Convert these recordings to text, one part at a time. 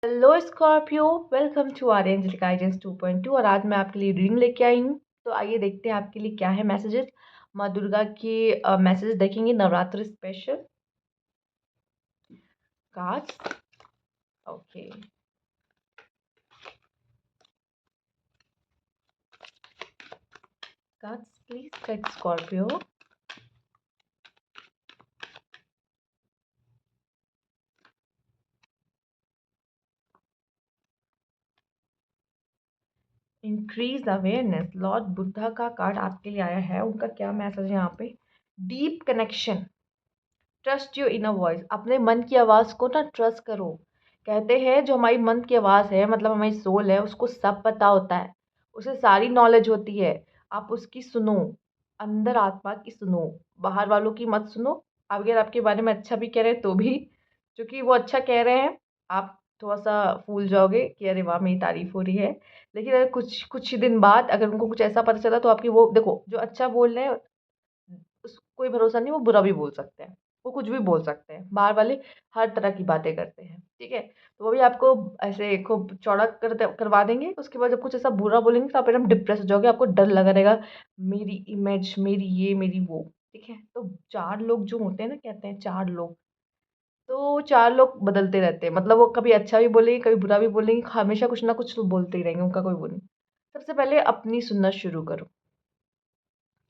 Hello Scorpio, welcome to our angel guidance 2.2। और आज मैं आपके लिए रीडिंग लेके आई हूँ। तो आइए देखते हैं आपके लिए क्या है मैसेजेस। माँ दुर्गा के मैसेजेस देखेंगे, Navratri special cards. Okay, cards please take Scorpio. Increase awareness, lord Buddha का कार्ड आपके लिए आया है। उनका क्या मैसेज है यहाँ पे? Deep connection, trust your inner voice. अपने मन की आवाज़ को ना ट्रस्ट करो। कहते हैं जो हमारी मन की आवाज़ है, मतलब हमारी सोल है, उसको सब पता होता है, उसे सारी नॉलेज होती है। आप उसकी सुनो, अंदर आत्मा की सुनो, बाहर वालों की मत सुनो। अगर आपके बारे में अच्छा भी कह रहे हैं तो भी, क्योंकि वो अच्छा कह रहे हैं, आप थोड़ा सा फूल जाओगे कि अरे वाह मेरी तारीफ हो रही है। लेकिन अगर कुछ कुछ ही दिन बाद अगर उनको कुछ ऐसा पता चला तो आपकी वो देखो, जो अच्छा बोल रहे हैं उस कोई भरोसा नहीं, वो बुरा भी बोल सकते हैं, वो कुछ भी बोल सकते हैं। बाहर वाले हर तरह की बातें करते हैं, ठीक है। तो वो भी आपको ऐसे खूब चौड़ा करवा देंगे। उसके बाद जब कुछ ऐसा बुरा बोलेंगे तो आप एकदम डिप्रेस हो जाओगे, आपको डर लगा रहेगा, मेरी इमेज, मेरी ये, मेरी वो। ठीक है, तो चार लोग जो होते हैं ना, कहते हैं चार लोग, तो चार लोग बदलते रहते हैं। मतलब वो कभी अच्छा भी बोलेंगे, कभी बुरा भी बोलेंगे, हमेशा कुछ ना कुछ तो बोलते ही रहेंगे, उनका कोई वो नहीं। सबसे पहले अपनी सुनना शुरू करो।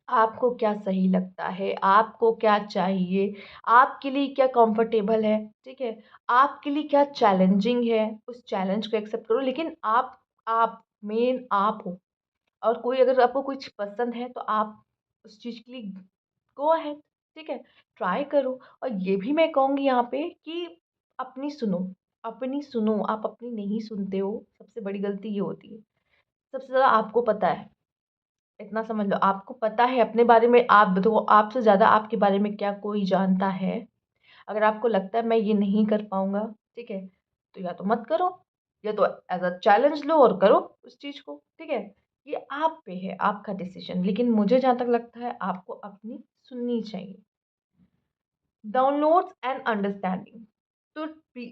आपको क्या सही लगता है, आपको क्या चाहिए, आपके लिए क्या कंफर्टेबल है, ठीक है। आपके लिए क्या चैलेंजिंग है, उस चैलेंज को एक्सेप्ट करो। लेकिन आप मेन आप हो। और कोई अगर आपको कुछ पसंद है तो आप उस चीज़ के लिए गो अहेड, ठीक है, ट्राई करो। और ये भी मैं कहूँगी यहाँ पे कि अपनी सुनो, अपनी सुनो। आप अपनी नहीं सुनते हो, सबसे बड़ी गलती ये होती है। सबसे ज़्यादा आपको पता है, इतना समझ लो, आपको पता है अपने बारे में। आप देखो, आपसे ज़्यादा आपके बारे में क्या कोई जानता है। अगर आपको लगता है मैं ये नहीं कर पाऊँगा, ठीक है, तो या तो मत करो, या तो एज़ अ चैलेंज लो और करो उस चीज़ को, ठीक है। ये आप पे है, आपका डिसीज़न। लेकिन मुझे जहाँ तक लगता है आपको अपनी सुननी चाहिए। Downloads and understanding, truth be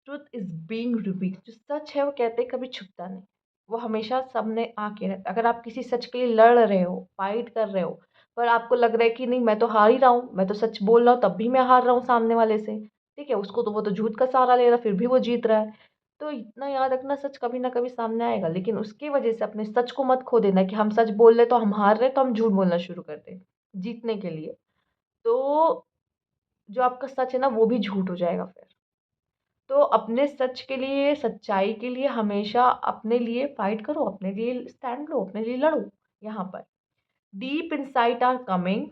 truth is being revealed. जो सच है वो कहते हैं कभी छुपता नहीं, वो हमेशा सामने आके रहता है। अगर आप किसी सच के लिए लड़ रहे हो, फाइट कर रहे हो, पर आपको लग रहा है कि नहीं मैं तो हार ही रहा हूँ, मैं तो सच बोल रहा हूँ तब भी मैं हार रहा हूँ सामने वाले से, ठीक है, उसको तो वो तो झूठ का सहारा ले रहा है फिर भी वो जीत रहा है। तो इतना याद रखना, सच कभी ना कभी सामने आएगा। लेकिन उसकी वजह से अपने सच को मत खो देना कि हम सच बोल रहे तो हम हार रहे, तो हम झूठ बोलना शुरू कर दें जीतने के लिए। तो जो आपका सच है ना, वो भी झूठ हो जाएगा फिर। तो अपने सच के लिए, सच्चाई के लिए हमेशा अपने लिए फाइट करो, अपने लिए स्टैंड लो, अपने लिए लड़ो। यहाँ पर deep insight are coming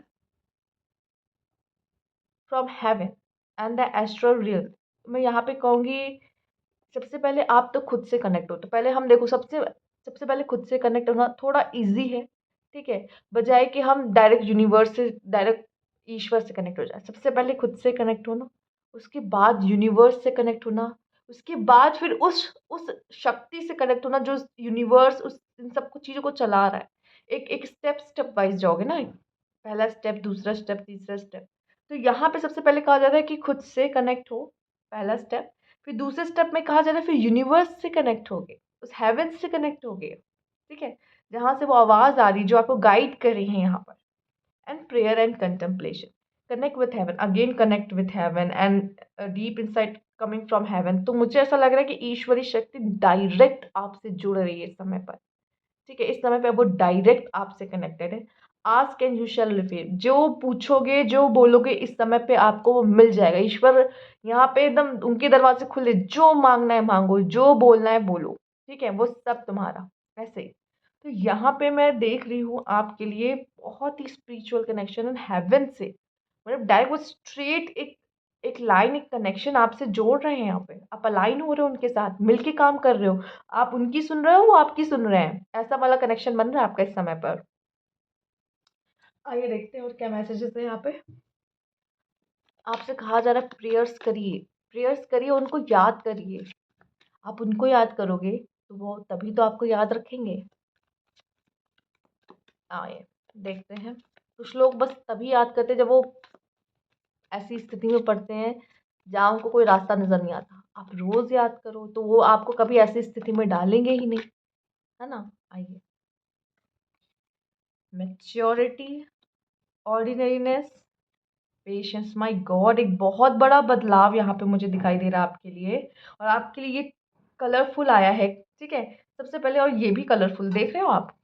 from heaven and the astral realm. मैं यहाँ पे कहूँगी, सबसे पहले आप तो खुद से कनेक्ट हो। तो पहले हम देखो, सबसे सबसे पहले खुद से कनेक्ट होना थोड़ा इजी है, ठीक है, बजाय कि हम डायरेक्ट यूनिवर्स से, डायरेक्ट ईश्वर से कनेक्ट हो जाए। सबसे पहले खुद से कनेक्ट होना, उसके बाद यूनिवर्स से कनेक्ट होना, उसके बाद फिर उस शक्ति से कनेक्ट होना जो यूनिवर्स उस इन सब कुछ चीज़ों को चला रहा है। एक एक स्टेप स्टेप वाइज जाओगे ना, पहला स्टेप, दूसरा स्टेप, तीसरा स्टेप। तो यहाँ पे सबसे पहले कहा जाता है कि खुद से कनेक्ट हो, पहला स्टेप। फिर दूसरे स्टेप में कहा जा रहा है फिर यूनिवर्स से कनेक्ट होगे, उस हेवन से कनेक्ट होगे, ठीक है, जहाँ से वो आवाज़ आ रही जो आपको गाइड कर रही है यहाँ पर। And prayer and contemplation, connect with heaven, again connect with heaven and deep insight coming from heaven. तो मुझे ऐसा लग रहा है कि ईश्वरी शक्ति डायरेक्ट आपसे जुड़ रही है इस समय पर, ठीक है। इस समय पे वो डायरेक्ट आपसे कनेक्टेड है। Ask and you shall receive, जो पूछोगे, जो बोलोगे, इस समय पे आपको वो मिल जाएगा। ईश्वर यहाँ पे एकदम उनके दरवाजे खुले, जो मांगना है मांगो, जो बोलना है बोलो, ठीक है, वो सब तुम्हारा। ऐसे ही तो यहाँ पे मैं देख रही हूँ आपके लिए बहुत ही स्पिरिचुअल कनेक्शन एंड हेवन से, मतलब डायरेक्ट वो स्ट्रेट एक एक लाइन, एक कनेक्शन आपसे जोड़ रहे हैं। यहाँ पे आप अलाइन हो रहे हो, उनके साथ मिलके काम कर रहे हो। आप उनकी सुन रहे हो, वो आपकी सुन रहे हैं, ऐसा वाला कनेक्शन बन रहा है आपका इस समय पर। आइए देखते हैं और क्या मैसेजेस है यहाँ पे। आपसे कहा जा रहा है प्रेयर्स करिए, प्रेयर्स करिए, उनको याद करिए। आप उनको याद करोगे तो वो तभी तो आपको याद रखेंगे। आइए देखते हैं। कुछ लोग बस तभी याद करते हैं जब वो ऐसी स्थिति में पड़ते हैं जहाँ उनको कोई रास्ता नज़र नहीं आता, आप रोज़ याद करो तो वो आपको कभी ऐसी स्थिति में डालेंगे ही नहीं, है ना? आइए, maturity, ordinariness, patience, my God एक बहुत बड़ा बदलाव यहाँ पे मुझे दिखाई दे रहा है आपके लिए। और आपके लिए ये कलरफुल आया है, ठीक है? सबसे पहले, और ये भी कलरफुल देख रहे हो आप?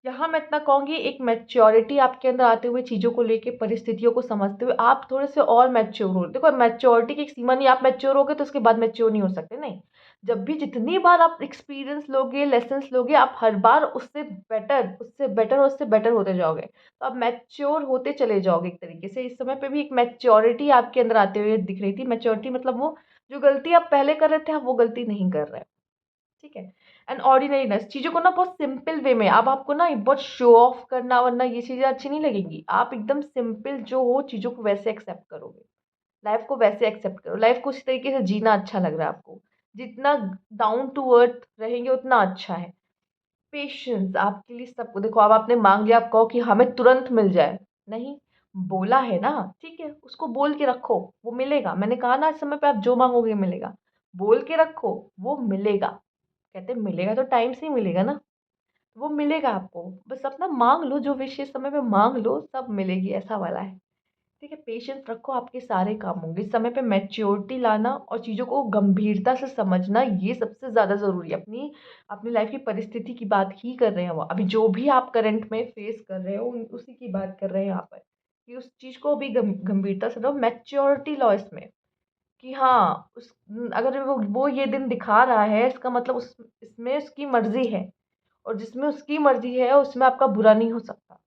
यहाँ मैं इतना कहूँगी, एक मैच्योरिटी आपके अंदर आते हुए, चीज़ों को लेके, परिस्थितियों को समझते हुए आप थोड़े से और मैच्योर हो। देखो, मैच्योरिटी की एक सीमा नहीं, आप मैच्योर हो गए तो उसके बाद मैच्योर नहीं हो सकते, नहीं। जब भी जितनी बार आप एक्सपीरियंस लोगे, लेसन्स लोगे, आप हर बार उससे बेटर और उससे बेटर होते जाओगे। तो आप मैच्योर होते चले जाओगे एक तरीके से। इस समय पे भी एक मैच्योरिटी आपके अंदर आते हुए दिख रही थी। मैच्योरिटी मतलब वो जो गलती आप पहले कर रहे थे, आप वो गलती नहीं कर रहे, ठीक है? एंड ऑर्डिनरीनेस, चीज़ों को ना बहुत सिंपल वे में, अब आपको ना बहुत शो ऑफ करना, वरना ये चीज़ें अच्छी नहीं लगेंगी। आप एकदम सिंपल जो हो, चीज़ों को वैसे एक्सेप्ट करोगे, लाइफ को वैसे एक्सेप्ट करो, लाइफ को उसी तरीके से जीना अच्छा लग रहा है आपको। जितना डाउन टू अर्थ रहेंगे उतना अच्छा है। पेशेंस आपके लिए सबको, देखो अब आपने मांग लिया, आप कहो कि हमें तुरंत मिल जाए, नहीं। बोला है ना, ठीक है, उसको बोल के रखो, वो मिलेगा। मैंने कहा ना, इस समय पे आप जो मांगोगे मिलेगा। बोल के रखो, वो मिलेगा। कहते हैं मिलेगा तो टाइम से ही मिलेगा ना, वो मिलेगा आपको। बस अपना मांग लो, जो विशेष समय पे मांग लो, सब मिलेगी, ऐसा वाला है। ठीक है, पेशेंस रखो, आपके सारे काम होंगे। इस समय पे मैच्योरिटी लाना और चीज़ों को गंभीरता से समझना, ये सबसे ज़्यादा ज़रूरी है। अपनी अपनी लाइफ की परिस्थिति की बात ही कर रहे हैं वो, अभी जो भी आप करंट में फेस कर रहे हो, उसी की बात कर रहे हैं यहाँ पर, कि उस चीज़ को अभी गंभीरता से लो, मैच्योरिटी लो इसमें। कि हाँ, अगर वो ये दिन दिखा रहा है, इसका मतलब उस इसमें उसकी मर्जी है, और जिसमें उसकी मर्जी है उसमें आपका बुरा नहीं हो सकता।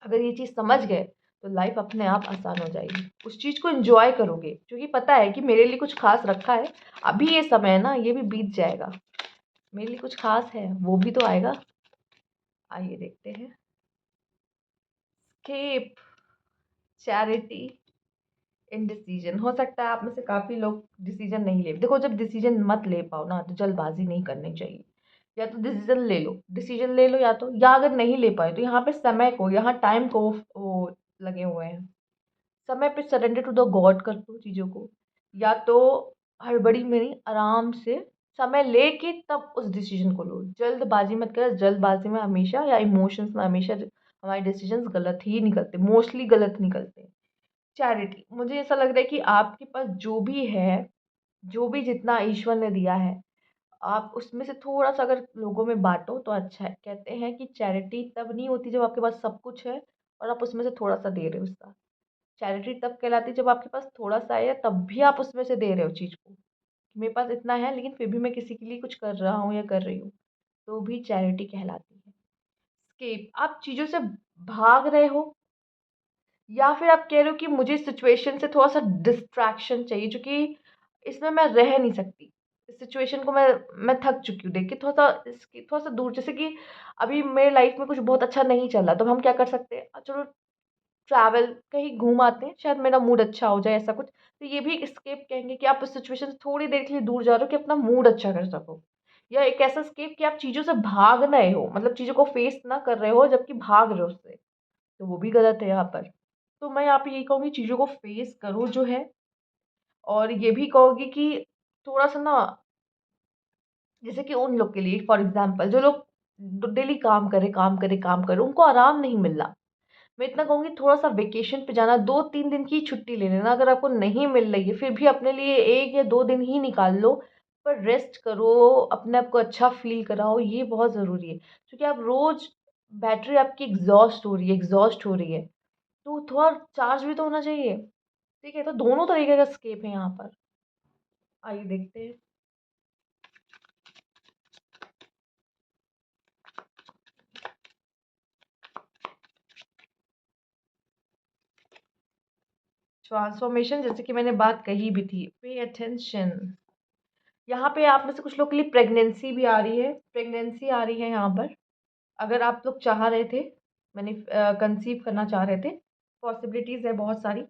अगर ये चीज़ समझ गए तो लाइफ अपने आप आसान हो जाएगी। उस चीज़ को एंजॉय करोगे, क्योंकि पता है कि मेरे लिए कुछ खास रखा है। अभी ये समय है ना, ये भी बीत जाएगा। मेरे लिए कुछ खास है, वो भी तो आएगा। आइए देखते हैं। Escape, charity, indecision. हो सकता है आप में से काफ़ी लोग डिसीजन नहीं ले, देखो जब डिसीजन मत ले पाओ ना, तो जल्दबाजी नहीं करनी चाहिए। या तो डिसीजन ले लो, या अगर नहीं ले पाए तो यहाँ पे समय को, यहाँ टाइम को वो लगे हुए हैं। समय पे सरेंडर टू द गॉड कर दो चीज़ों को। या तो हड़बड़ी में नहीं, आराम से समय लेके तब उस डिसीजन को लो। जल्दबाजी मत करो, जल्दबाजी में हमेशा, या इमोशंस में हमेशा हमारे डिसीजंस गलत ही निकलते, मोस्टली गलत निकलते। चैरिटी, मुझे ऐसा लग रहा है कि आपके पास जो भी है, जो भी जितना ईश्वर ने दिया है, आप उसमें से थोड़ा सा अगर लोगों में बांटो तो अच्छा है। कहते हैं कि चैरिटी तब नहीं होती जब आपके पास सब कुछ है और आप उसमें से थोड़ा सा दे रहे हो उसका। चैरिटी तब कहलाती है जब आपके पास थोड़ा सा है, तब भी आप उसमें से दे रहे हो चीज़ को। मेरे पास इतना है लेकिन फिर भी मैं किसी के लिए कुछ कर रहा हूँ या कर रही हूँ, तो भी चैरिटी कहलाती है। स्केप, आप चीज़ों से भाग रहे हो, या फिर आप कह रहे हो कि मुझे इस सिचुएशन से थोड़ा सा डिस्ट्रैक्शन चाहिए, क्योंकि इसमें मैं रह नहीं सकती। इस सिचुएशन को मैं थक चुकी हूँ देख के, थोड़ा सा दूर, जैसे कि अभी मेरे लाइफ में कुछ बहुत अच्छा नहीं चल रहा, तो हम क्या कर सकते हैं, चलो ट्रैवल कहीं घूम आते हैं, शायद मेरा मूड अच्छा हो जाए, ऐसा कुछ। तो ये भी एक एस्केप कहेंगे कि आप उस सिचुएशन से थोड़ी देर के लिए दूर जा रहे हो कि अपना मूड अच्छा कर सको। या एक ऐसा एस्केप कि आप चीज़ों से भाग रहे हो, मतलब चीज़ों को फेस ना कर रहे हो जबकि भाग रहे हो उससे, तो वो भी गलत है यहाँ पर। तो मैं यहाँ पे यही कहूँगी, चीज़ों को फेस करो जो है। और ये भी कहूँगी कि थोड़ा सा ना, जैसे कि उन लोग के लिए, फॉर एग्जाम्पल जो लोग डेली काम करे, उनको आराम नहीं मिल रहा। मैं इतना कहूँगी, थोड़ा-सा वेकेशन पे जाना, 2-3 दिन की छुट्टी ले लेना, अगर आपको नहीं मिल रही है, फिर भी अपने लिए 1 या 2 दिन ही निकाल लो, पर रेस्ट करो, अपने आप को अच्छा फ़ील कराओ, ये बहुत ज़रूरी है। क्योंकि आप रोज़, बैटरी आपकी एग्ज़ॉस्ट हो रही है, तो थोड़ा चार्ज भी तो होना चाहिए, ठीक है? तो दोनों तरीके का एस्केप है यहाँ पर। आइए देखते हैं। ट्रांसफ़ॉर्मेशन, जैसे कि मैंने बात कही भी थी, पे अटेंशन। यहाँ पे आप में से कुछ लोग के लिए प्रेगनेंसी आ रही है यहाँ पर। अगर आप लोग चाह रहे थे, मैंने कंसीव करना चाह रहे थे, पॉसिबिलिटीज़ है बहुत सारी।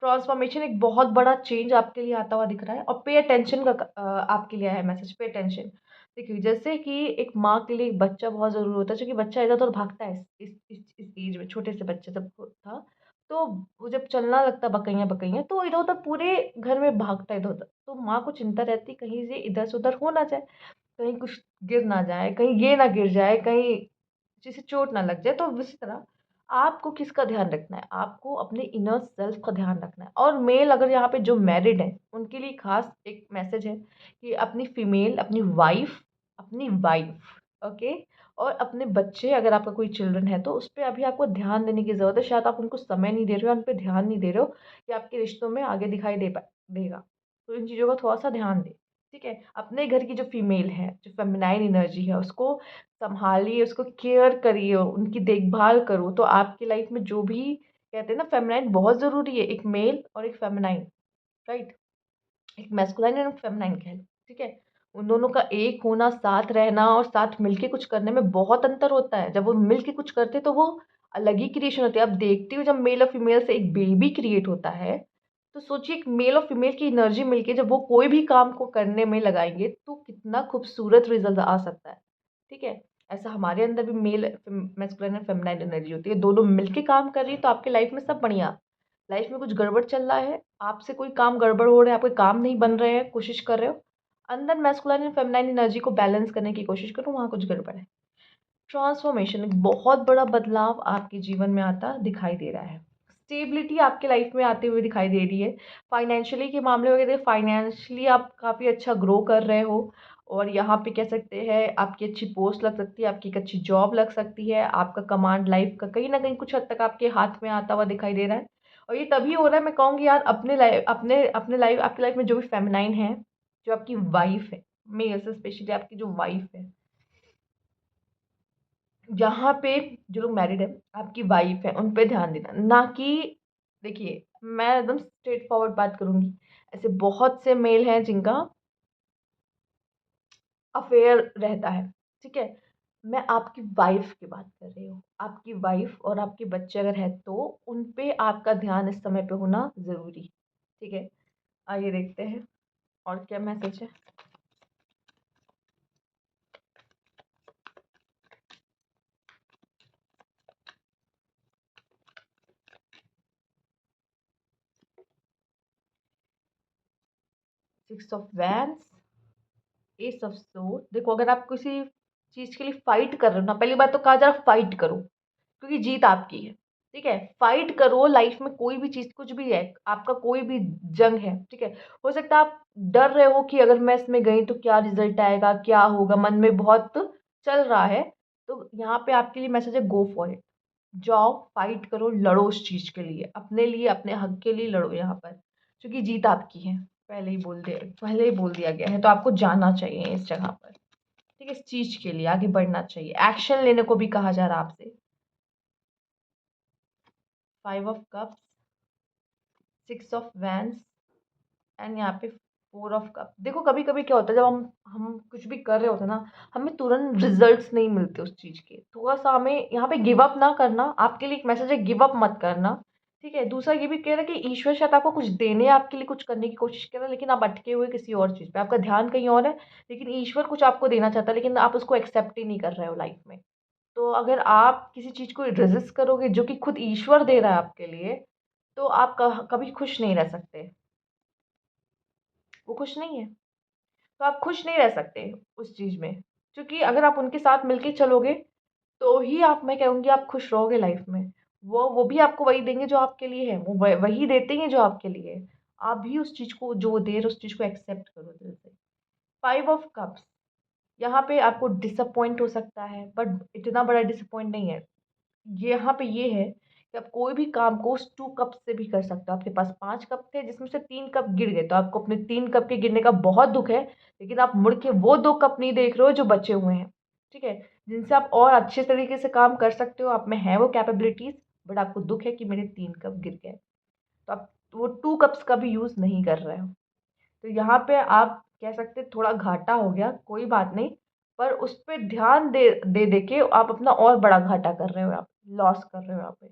ट्रांसफॉर्मेशन, एक बहुत बड़ा चेंज आपके लिए आता हुआ दिख रहा है। और पे अटेंशन का आपके लिए आया है मैसेज, पे अटेंशन। देखिए, जैसे कि एक माँ के लिए एक बच्चा बहुत ज़रूरी होता है, क्योंकि बच्चा इधर उधर भागता है इस एज में, छोटे से बच्चे जब था, तो वो जब चलना लगता बकैया बकैया तो इधर उधर पूरे घर में भागता इधर उधर, तो माँ को चिंता रहती कहीं से इधर से उधर हो ना जाए, कहीं कुछ गिर ना जाए, कहीं ये ना गिर जाए, कहीं जिसे चोट ना लग जाए। तो इसी तरह आपको किसका ध्यान रखना है, आपको अपने इनर सेल्फ का ध्यान रखना है। और मेल अगर यहाँ पे जो मैरिड है उनके लिए खास एक मैसेज है कि अपनी फीमेल अपनी वाइफ ओके, और अपने बच्चे, अगर आपका कोई चिल्ड्रन है तो उस पर अभी आपको ध्यान देने की ज़रूरत है। शायद आप उनको समय नहीं दे रहे हो, उन पर ध्यान नहीं दे रहे हो, ये आपके रिश्तों में आगे दिखाई देगा। तो इन चीज़ों का थोड़ा सा ध्यान दें, ठीक है। अपने घर की जो फीमेल है, जो फेमिनाइन एनर्जी है, उसको संभालिए, उसको केयर करिए, उनकी देखभाल करो। तो आपकी लाइफ में जो भी कहते हैं ना, फेमिनाइन बहुत ज़रूरी है, एक मेल और एक फेमिनाइन, राइट, एक मैस्कुलाइन और फेमिनाइन कह लो, ठीक है। उन दोनों का एक होना, साथ रहना और साथ मिलके कुछ करने में बहुत अंतर होता है। जब वो मिलके कुछ करते हैं तो वो अलग ही क्रिएशन होती है। अब देखती हो जब मेल और फीमेल से एक बेबी क्रिएट होता है, तो सोचिए एक मेल और फीमेल की एनर्जी मिलके जब वो कोई भी काम को करने में लगाएंगे तो कितना खूबसूरत रिजल्ट आ सकता है, ठीक है। ऐसा हमारे अंदर भी मेल मैस्कुलाइन और फेमिनाइन एनर्जी होती है, दोनों मिलके काम कर रही है तो आपकी लाइफ में सब बढ़िया। लाइफ में कुछ गड़बड़ चल रहा है, आपसे कोई काम गड़बड़ हो रहा है, आपके काम नहीं बन रहे हैं, कोशिश कर रहे हो, अंदर मैस्कुलाइन एंड फेमिनाइन एनर्जी को बैलेंस करने की कोशिश करो, वहाँ कुछ गड़बड़ है। ट्रांसफॉर्मेशन, एक बहुत बड़ा बदलाव आपके जीवन में आता दिखाई दे रहा है। स्टेबिलिटी आपके लाइफ में आते हुए दिखाई दे रही है। फाइनेंशियली के मामले में कहते हैं, फाइनेंशियली आप काफ़ी अच्छा ग्रो कर रहे हो, और यहाँ पे कह सकते हैं आपकी अच्छी पोस्ट लग सकती है, आपकी एक अच्छी जॉब लग सकती है, आपका कमांड लाइफ का कहीं ना कहीं कुछ हद तक आपके हाथ में आता हुआ दिखाई दे रहा है। और ये तभी हो रहा है, मैं कहूँगी यार, अपने लाइफ, आपकी लाइफ में जो भी फेमिनाइन है, जो आपकी वाइफ है, मेल से स्पेशली आपकी जो वाइफ है, यहाँ पे जो लोग मैरिड है, आपकी वाइफ है, उन पे ध्यान देना, ना कि, देखिए मैं एकदम स्ट्रेट फॉरवर्ड बात करूंगी, ऐसे बहुत से मेल हैं जिनका अफेयर रहता है, ठीक है। मैं आपकी वाइफ की बात कर रही हूँ, आपकी वाइफ और आपके बच्चे अगर है तो उन पे आपका ध्यान इस समय पे होना ज़रूरी, ठीक है। आइए देखते हैं और क्या मैसेज है। 6 of vents, S of sword. देखो, अगर आप किसी चीज़ के लिए फाइट कर रहे हो ना, पहली बात तो कहा जा रहा फाइट करो, क्योंकि जीत आपकी है, ठीक है। फाइट करो, लाइफ में कोई भी चीज़ कुछ भी है, आपका कोई भी जंग है, ठीक है। हो सकता है आप डर रहे हो कि अगर मैं इसमें गई तो क्या रिजल्ट आएगा, क्या होगा, मन में बहुत चल रहा है। तो यहाँ पे आपके लिए मैसेज है, गो फॉर इट, जाओ, फाइट करो, लड़ो उस चीज़ के लिए, अपने हक के लिए लड़ो यहाँ पर, क्योंकि जीत आपकी है। पहले ही बोल दिया गया है, तो आपको जाना चाहिए इस जगह पर, ठीक है। इस चीज़ के लिए आगे बढ़ना चाहिए, एक्शन लेने को भी कहा जा रहा है आपसे। 5 of cups, 6 of vents, and यहाँ पे 4 ऑफ कप। देखो कभी कभी क्या होता है, जब हम कुछ भी कर रहे होते हैं ना, हमें तुरंत रिजल्ट्स नहीं मिलते उस चीज़ के, थोड़ा सा हमें यहाँ पे गिव अप ना करना। आपके लिए एक मैसेज है, गिव अप मत करना, ठीक है। दूसरा ये भी कह रहा है कि ईश्वर शायद आपको कुछ देने, आपके लिए कुछ करने की कोशिश कर रहा है, लेकिन आप अटके हुए किसी और चीज़ पे, आपका ध्यान कहीं और है, लेकिन ईश्वर कुछ आपको देना चाहता है, लेकिन आप उसको एक्सेप्ट ही नहीं कर रहे हो लाइफ में। तो अगर आप किसी चीज़ को रेजिस्ट करोगे जो कि खुद ईश्वर दे रहा है आपके लिए, तो आप कभी खुश नहीं रह सकते। वो खुश नहीं है, तो आप खुश नहीं रह सकते उस चीज़ में, क्योंकि अगर आप उनके साथ मिलके चलोगे तो ही आप, मैं कहूँगी, आप खुश रहोगे लाइफ में। वो भी आपको वही देंगे जो आपके लिए है, वो वही देते हैं जो आपके लिए है। आप भी उस चीज़ को, जो वो दे रहे उस चीज़ को एक्सेप्ट करो दिल से। 5 ऑफ कप्स, यहाँ पे आपको डिसअपॉइंट हो सकता है, बट इतना बड़ा डिसअपॉइंट नहीं है। यहाँ पे ये है कि आप कोई भी काम को उस 2 कप से भी कर सकते हो। आपके पास 5 कप थे जिसमें से 3 कप गिर गए, तो आपको अपने 3 कप के गिरने का बहुत दुख है, लेकिन आप मुड़ के वो 2 कप नहीं देख रहे हो जो बचे हुए हैं, ठीक है, जिनसे आप और अच्छे तरीके से काम कर सकते हो, आप में है वो कैपेबिलिटीज, बट आपको दुख है कि मेरे 3 कप गिर गए, तो आप वो 2 कप्स का भी यूज़ नहीं कर रहे हो। तो यहाँ पे आप कह सकते हैं थोड़ा घाटा हो गया, कोई बात नहीं, पर उस पे ध्यान दे के आप अपना और बड़ा घाटा कर रहे हो, आप लॉस कर रहे हो यहाँ पे।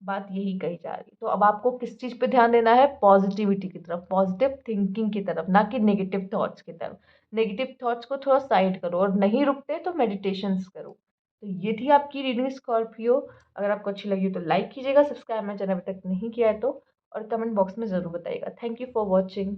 बात यही कही जा रही है। तो अब आपको किस चीज़ पे ध्यान देना है, पॉजिटिविटी की तरफ, पॉजिटिव थिंकिंग की तरफ, ना कि नेगेटिव थॉट्स की तरफ। नेगेटिव थॉट्स को थोड़ा साइड करो, और नहीं रुकते तो मेडिटेशंस करो, तो ये थी आपकी रीडिंग स्कॉर्पियो। अगर आपको अच्छी लगी हो तो लाइक कीजिएगा, सब्सक्राइब मेरा चैनल अभी तक नहीं किया है तो, और कमेंट बॉक्स में ज़रूर बताइएगा। Thank you for watching.